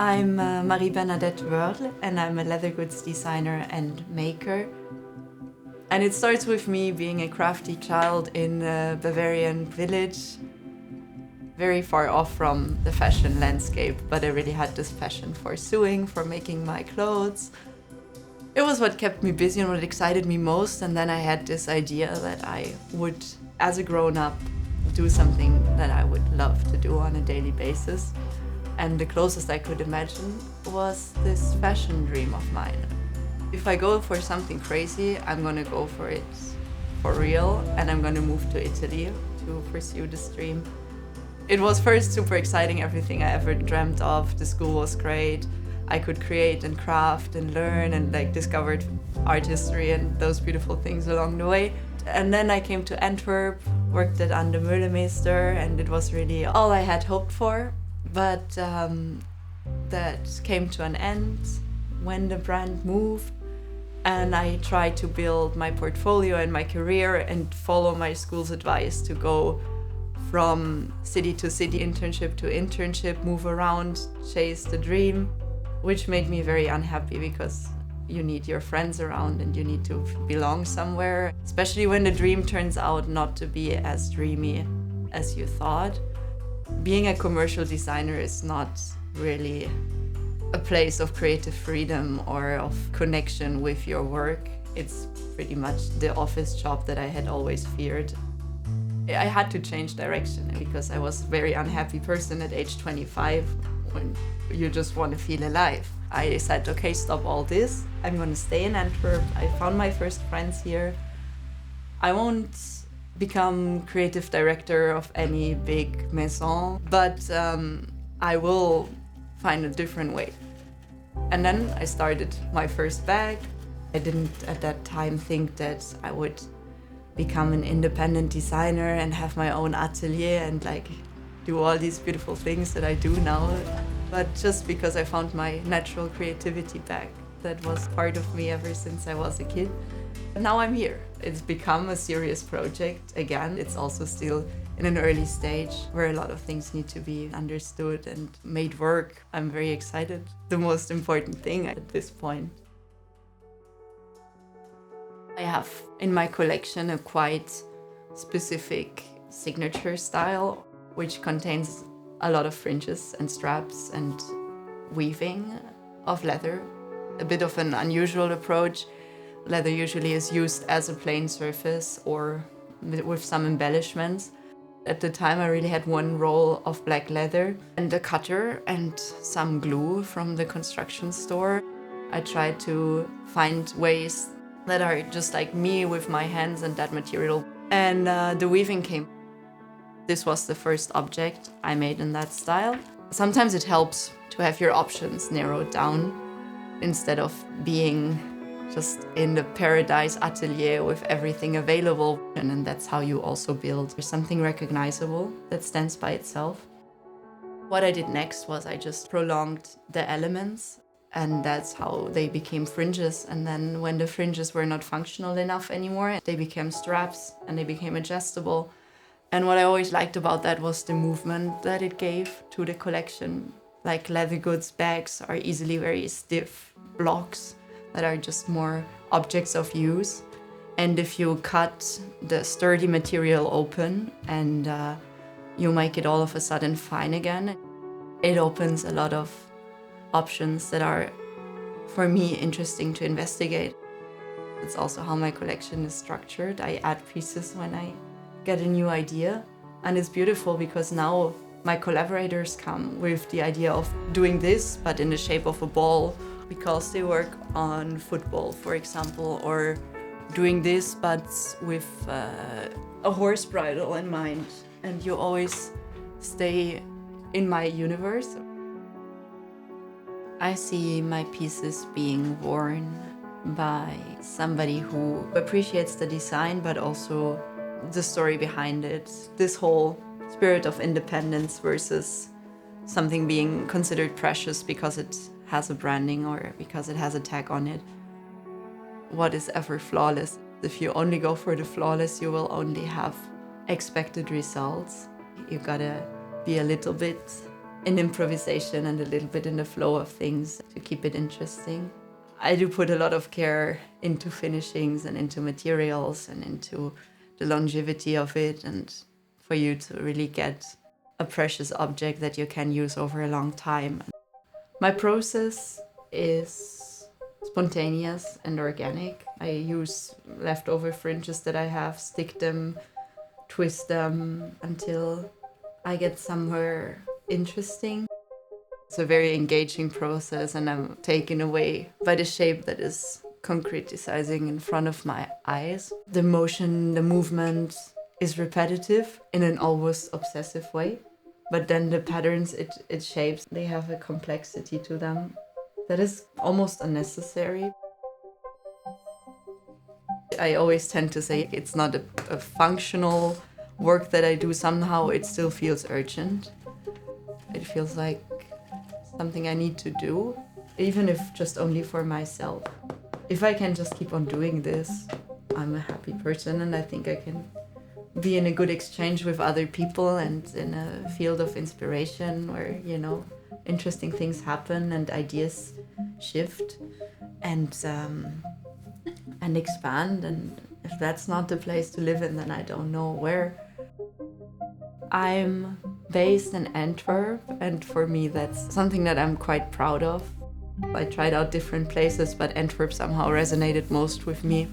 I'm Bernadette Woehrl and I'm a leather goods designer and maker. And it starts with me being a crafty child in a Bavarian village, very far off from the fashion landscape, but I really had this passion for sewing, for making my clothes. It was what kept me busy and what excited me most, and then I had this idea that I would, as a grown-up, do something that I would love to do on a daily basis. And the closest I could imagine was this fashion dream of mine. If I go for something crazy, I'm gonna go for it for real, and I'm gonna move to Italy to pursue this dream. It was first super exciting, everything I ever dreamt of. The school was great. I could create and craft and learn and discovered art history and those beautiful things along the way. And then I came to Antwerp, worked at An de Meulemeester, and it was really all I had hoped for. But that came to an end when the brand moved, and I tried to build my portfolio and my career and follow my school's advice to go from city to city, internship to internship, move around, chase the dream, which made me very unhappy because you need your friends around and you need to belong somewhere, especially when the dream turns out not to be as dreamy as you thought. Being a commercial designer is not really a place of creative freedom or of connection with your work. It's pretty much the office job that I had always feared. I had to change direction because I was a very unhappy person at age 25 when you just want to feel alive. I said, okay, stop all this. I'm going to stay in Antwerp. I found my first friends here. I won't become creative director of any big maison, but I will find a different way. And then I started my first bag. I didn't at that time think that I would become an independent designer and have my own atelier and do all these beautiful things that I do now. But just because I found my natural creativity back, that was part of me ever since I was a kid. Now I'm here. It's become a serious project again. It's also still in an early stage where a lot of things need to be understood and made work. I'm very excited. The most important thing at this point. I have in my collection a quite specific signature style, which contains a lot of fringes and straps and weaving of leather. A bit of an unusual approach. Leather usually is used as a plain surface or with some embellishments. At the time I really had one roll of black leather and a cutter and some glue from the construction store. I tried to find ways that are just like me with my hands and that material. And the weaving came. This was the first object I made in that style. Sometimes it helps to have your options narrowed down instead of being just in the paradise atelier with everything available. And then that's how you also build something recognizable that stands by itself. What I did next was I just prolonged the elements, and that's how they became fringes. And then when the fringes were not functional enough anymore, they became straps and they became adjustable. And what I always liked about that was the movement that it gave to the collection. Like leather goods bags are easily very stiff blocks that are just more objects of use. And if you cut the sturdy material open and you make it all of a sudden fine again, it opens a lot of options that are, for me, interesting to investigate. It's also how my collection is structured. I add pieces when I get a new idea. And it's beautiful because now my collaborators come with the idea of doing this, but in the shape of a ball, because they work on football, for example, or doing this, but with a horse bridle in mind. And you always stay in my universe. I see my pieces being worn by somebody who appreciates the design, but also the story behind it. This whole spirit of independence versus something being considered precious because it has a branding or because it has a tag on it. What is ever flawless? If you only go for the flawless, you will only have expected results. You gotta be a little bit in improvisation and a little bit in the flow of things to keep it interesting. I do put a lot of care into finishings and into materials and into the longevity of it, and for you to really get a precious object that you can use over a long time. My process is spontaneous and organic. I use leftover fringes that I have, stick them, twist them until I get somewhere interesting. It's a very engaging process, and I'm taken away by the shape that is concretizing in front of my eyes. The motion, the movement is repetitive in an almost obsessive way, but then the patterns it shapes, they have a complexity to them that is almost unnecessary. I always tend to say it's not a functional work that I do. Somehow it still feels urgent. It feels like something I need to do, even if just only for myself. If I can just keep on doing this, I'm a happy person, and I think I can be in a good exchange with other people and in a field of inspiration where, you know, interesting things happen and ideas shift and expand. And if that's not the place to live in, then I don't know where. I'm based in Antwerp, and for me that's something that I'm quite proud of. I tried out different places, but Antwerp somehow resonated most with me.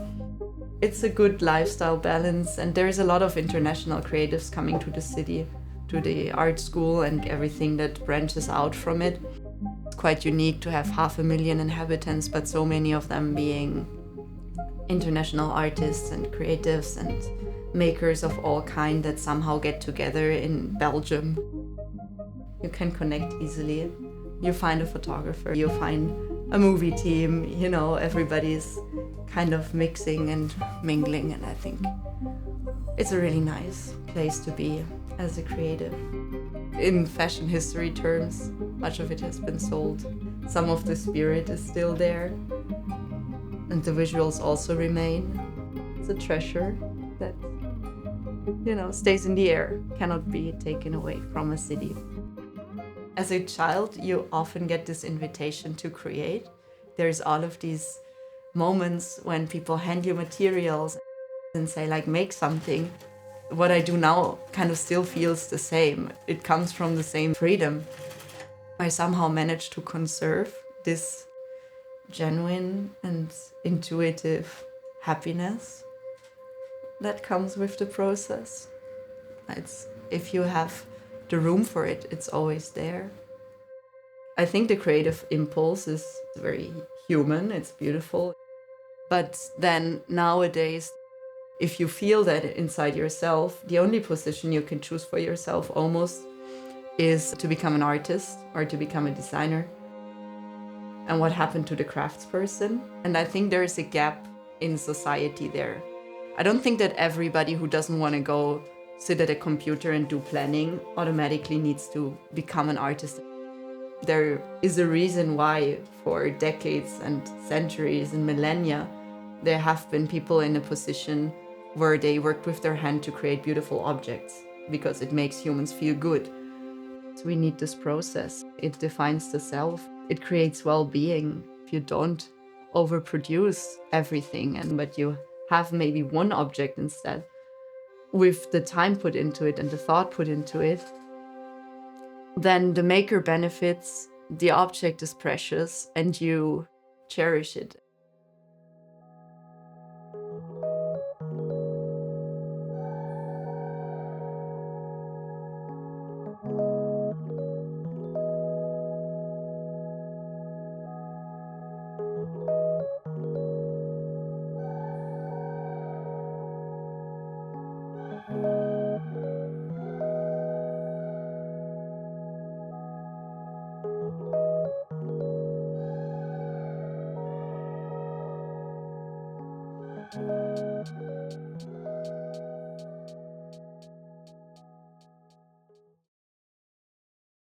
It's a good lifestyle balance, and there's a lot of international creatives coming to the city, to the art school and everything that branches out from it. It's quite unique to have 500,000 inhabitants, but so many of them being international artists and creatives and makers of all kind that somehow get together in Belgium. You can connect easily. You find a photographer, you find a movie team, you know, everybody's kind of mixing and mingling, and I think it's a really nice place to be as a creative. In fashion history terms, much of it has been sold. Some of the spirit is still there, and the visuals also remain. It's a treasure that, you know, stays in the air, cannot be taken away from a city. As a child, you often get this invitation to create. There's all of these moments when people hand you materials and say, like, make something. What I do now kind of still feels the same. It comes from the same freedom. I somehow managed to conserve this genuine and intuitive happiness that comes with the process. If you have the room for it, it's always there. I think the creative impulse is very human, it's beautiful. But then nowadays, if you feel that inside yourself, the only position you can choose for yourself almost is to become an artist or to become a designer. And what happened to the craftsperson? And I think there is a gap in society there. I don't think that everybody who doesn't want to go sit at a computer and do planning automatically needs to become an artist. There is a reason why for decades and centuries and millennia there have been people in a position where they worked with their hand to create beautiful objects, because it makes humans feel good. So we need this process. It defines the self. It creates well-being. If you don't overproduce everything, but you have maybe one object instead, with the time put into it and the thought put into it, then the maker benefits, the object is precious, and you cherish it.